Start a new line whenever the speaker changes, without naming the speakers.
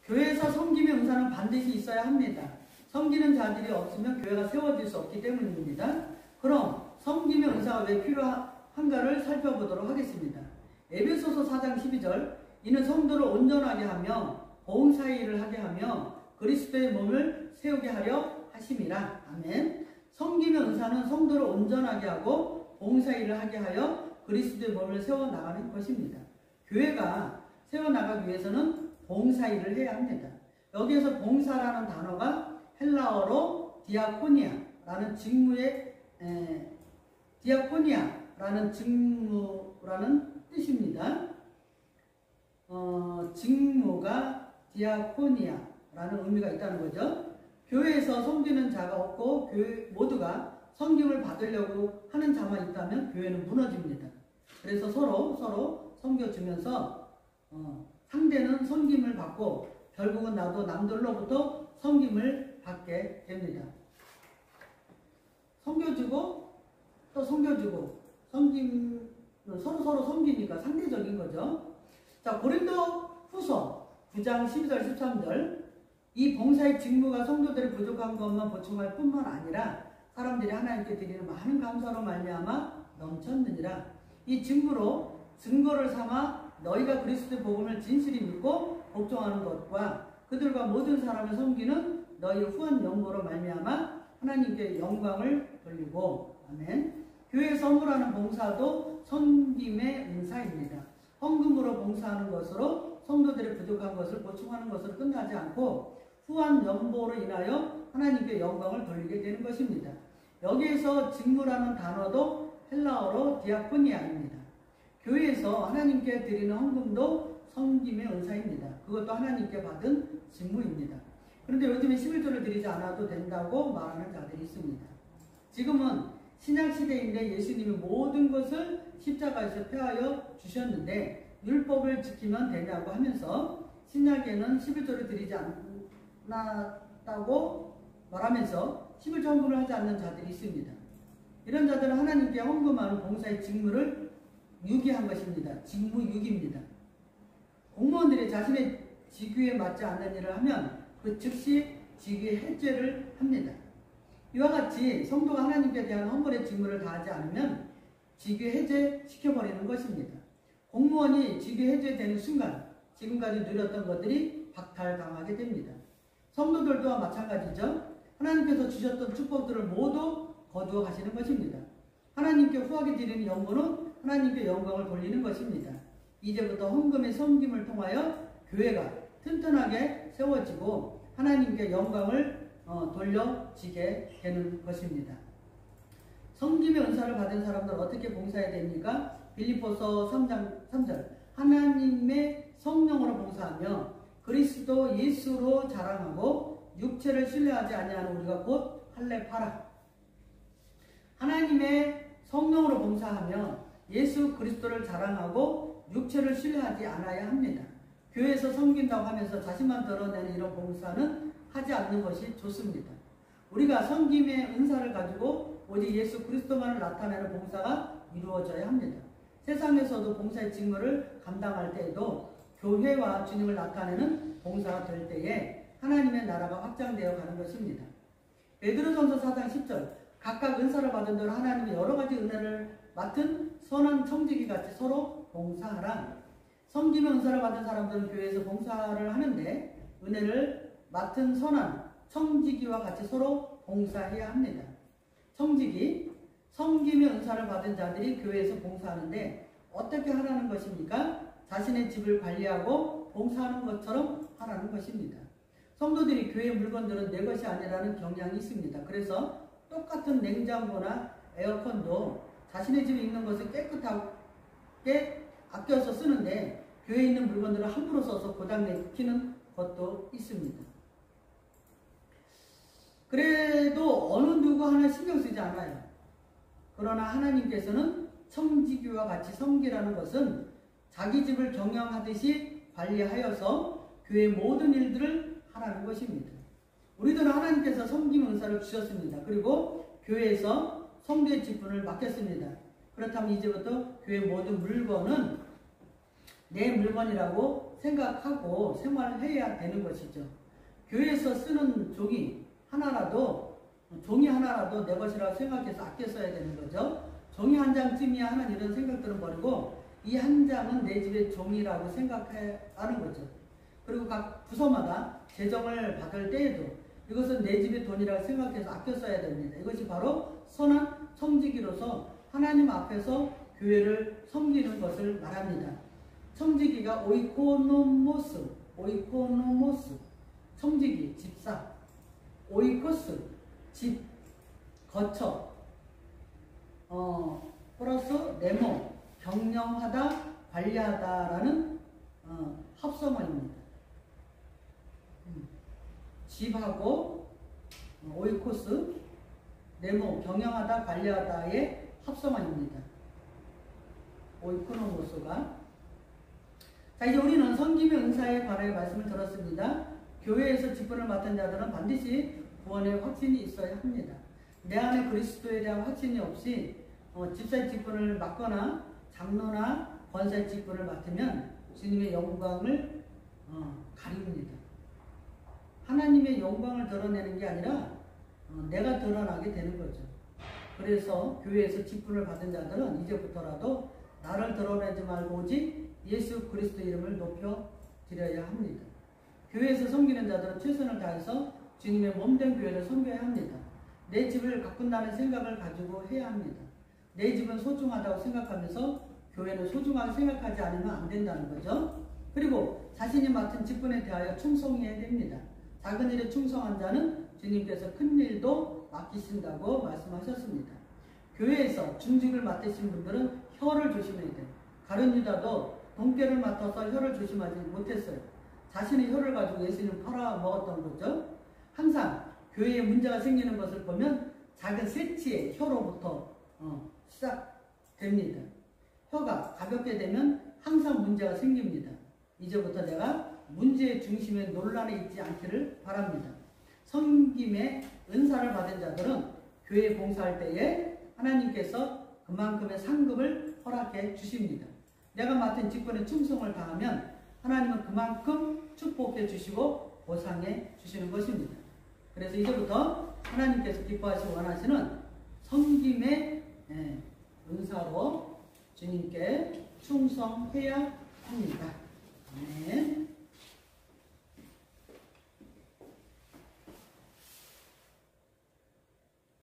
교회에서 섬김의 은사는 반드시 있어야 합니다. 섬기는 자들이 없으면 교회가 세워질 수 없기 때문입니다. 그럼 섬김의 은사가 왜 필요한가를 살펴보도록 하겠습니다. 에베소서 4장 12절 이는 성도를 온전하게 하며 봉사일을 하게 하며 그리스도의 몸을 세우게 하려 하심이라. 아멘. 섬김의 은사는 성도를 온전하게 하고 봉사일을 하게 하여 그리스도의 몸을 세워나가는 것입니다. 교회가 세워나가기 위해서는 봉사일을 해야 합니다. 여기에서 봉사라는 단어가 헬라어로 디아코니아라는 직무라는 뜻입니다. 직무가 디아코니아라는 의미가 있다는 거죠. 교회에서 섬기는 자가 없고 교회 모두가 섬김을 받으려고 하는 자만 있다면 교회는 무너집니다. 그래서 서로 섬겨주면서 상대는 섬김을 받고 결국은 나도 남들로부터 섬김을 받게 됩니다. 섬겨주고 또 섬겨주고 섬김 서로 섬기니까 상대적인 거죠. 자, 고린도 후서 9장 12절 13절 이 봉사의 직무가 성도들의 부족한 것만 보충할 뿐만 아니라 사람들이 하나님께 드리는 많은 감사로 말미암아 넘쳤느니라. 이 직무로 증거를 삼아 너희가 그리스도의 복음을 진실히 믿고 복종하는 것과 그들과 모든 사람을 섬기는 너희의 후한 연고로 말미암아 하나님께 영광을 돌리고. 아멘. 교회 선물하는 봉사도 섬김의 은사입니다. 헌금으로 봉사하는 것으로 성도들의 부족한 것을 보충하는 것으로 끝나지 않고 후한 연보로 인하여 하나님께 영광을 돌리게 되는 것입니다. 여기에서 직무라는 단어도 헬라어로 디아코니아입니다. 교회에서 하나님께 드리는 헌금도 섬김의 은사입니다. 그것도 하나님께 받은 직무입니다. 그런데 요즘에 11조를 드리지 않아도 된다고 말하는 자들이 있습니다. 지금은 신약시대인데 예수님이 모든 것을 십자가에서 폐하여 주셨는데 율법을 지키면 되냐고 하면서 신약에는 11조를 드리지 않았다고 말하면서 11조 헌금을 하지 않는 자들이 있습니다. 이런 자들은 하나님께 헌금하는 봉사의 직무를 유기한 것입니다. 직무유기입니다. 공무원들이 자신의 직위에 맞지 않는 일을 하면 그 즉시 직위 해제를 합니다. 이와 같이 성도가 하나님께 대한 헌금의 직무를 다하지 않으면 직위 해제시켜버리는 것입니다. 공무원이 직위 해제되는 순간 지금까지 누렸던 것들이 박탈당하게 됩니다. 성도들 또한 마찬가지죠. 하나님께서 주셨던 축복들을 모두 거두어 가시는 것입니다. 하나님께 후하게 드리는 연고는 하나님께 영광을 돌리는 것입니다. 이제부터 헌금의 섬김을 통하여 교회가 튼튼하게 세워지고 하나님께 영광을 돌려지게 되는 것입니다. 섬김의 은사를 받은 사람들 어떻게 봉사해야 됩니까? 빌립보서 3장 3절 하나님의 성령으로 봉사하며 그리스도 예수로 자랑하고 육체를 신뢰하지 아니하는 우리가 곧 할례파라. 하나님의 성령으로 봉사하며 예수 그리스도를 자랑하고 육체를 신뢰하지 않아야 합니다. 교회에서 섬긴다고 하면서 자신만 드러내는 이런 봉사는 하지 않는 것이 좋습니다. 우리가 섬김의 은사를 가지고 오직 예수 그리스도만을 나타내는 봉사가 이루어져야 합니다. 세상에서도 봉사의 직무를 감당할 때에도 교회와 주님을 나타내는 봉사가 될 때에 하나님의 나라가 확장되어 가는 것입니다. 베드로전서 4장 10절 각각 은사를 받은 대로 하나님의 여러 가지 은혜를 맡은 선한 청지기 같이 서로 봉사하라. 섬김의 은사를 받은 사람들은 교회에서 봉사를 하는데 은혜를 맡은 선한 청지기와 같이 서로 봉사해야 합니다. 청지기, 섬김의 은사를 받은 자들이 교회에서 봉사하는데 어떻게 하라는 것입니까? 자신의 집을 관리하고 봉사하는 것처럼 하라는 것입니다. 성도들이 교회 물건들은 내 것이 아니라는 경향이 있습니다. 그래서 똑같은 냉장고나 에어컨도 자신의 집에 있는 것을 깨끗하게 아껴서 쓰는데 교회에 있는 물건들을 함부로 써서 고장내키는 것도 있습니다. 그래도 어느 누구 하나 신경 쓰지 않아요. 그러나 하나님께서는 청지기와 같이 섬기라는 것은 자기 집을 경영하듯이 관리하여서 교회의 모든 일들을 하라는 것입니다. 우리들은 하나님께서 섬김 은사를 주셨습니다. 그리고 교회에서 성도의 직분을 맡겼습니다. 그렇다면 이제부터 교회 모든 물건은 내 물건이라고 생각하고 생활해야 되는 것이죠. 교회에서 쓰는 종이 하나라도 내 것이라고 생각해서 아껴 써야 되는 거죠. 종이 한 장쯤이야 하는 이런 생각들은 버리고 이 한 장은 내 집의 종이라고 생각하는 거죠. 그리고 각 부서마다 재정을 받을 때에도 이것은 내 집의 돈이라고 생각해서 아껴 써야 됩니다. 이것이 바로 선한 청지기로서 하나님 앞에서 교회를 섬기는 것을 말합니다. 청지기가 오이코노모스, 청지기, 집사, 오이코스, 집, 거처, 플러스 네모, 경영하다, 관리하다라는 합성어입니다. 집하고 오이코스, 네모, 경영하다, 관리하다의 합성어입니다. 오이코노모스가. 자, 이제 우리는 섬김의 은사에 관하여 말씀을 들었습니다. 교회에서 직분을 맡은 자들은 반드시 구원의 확신이 있어야 합니다. 내 안에 그리스도에 대한 확신이 없이 집사의 직분을 맡거나 장로나 권사의 직분을 맡으면 주님의 영광을 가립니다. 하나님의 영광을 드러내는 게 아니라 내가 드러나게 되는 거죠. 그래서 교회에서 직분을 받은 자들은 이제부터라도 나를 드러내지 말고 오직 예수 그리스도 이름을 높여 드려야 합니다. 교회에서 섬기는 자들은 최선을 다해서 주님의 몸된 교회를 섬겨야 합니다. 내 집을 가꾼다는 생각을 가지고 해야 합니다. 내 집은 소중하다고 생각하면서 교회는 소중하게 생각하지 않으면 안 된다는 거죠. 그리고 자신이 맡은 직분에 대하여 충성해야 됩니다. 작은 일에 충성한 자는 주님께서 큰 일도 맡기신다고 말씀하셨습니다. 교회에서 중직을 맡으신 분들은 혀를 조심해야 돼요. 가룟 유다도 돈깨를 맡아서 혀를 조심하지 못했어요. 자신의 혀를 가지고 예수님 팔아먹었던 거죠. 항상 교회에 문제가 생기는 것을 보면 작은 새치의 혀로부터 시작됩니다. 혀가 가볍게 되면 항상 문제가 생깁니다. 이제부터 내가 문제의 중심에 논란에 있지 않기를 바랍니다. 섬김의 은사를 받은 자들은 교회 봉사할 때에 하나님께서 그만큼의 상급을 허락해 주십니다. 내가 맡은 직분에 충성을 다하면 하나님은 그만큼 축복해 주시고 보상해 주시는 것입니다. 그래서 이제부터 하나님께서 기뻐하시고 원하시는 섬김의 은사로 주님께 충성해야 합니다. 아멘.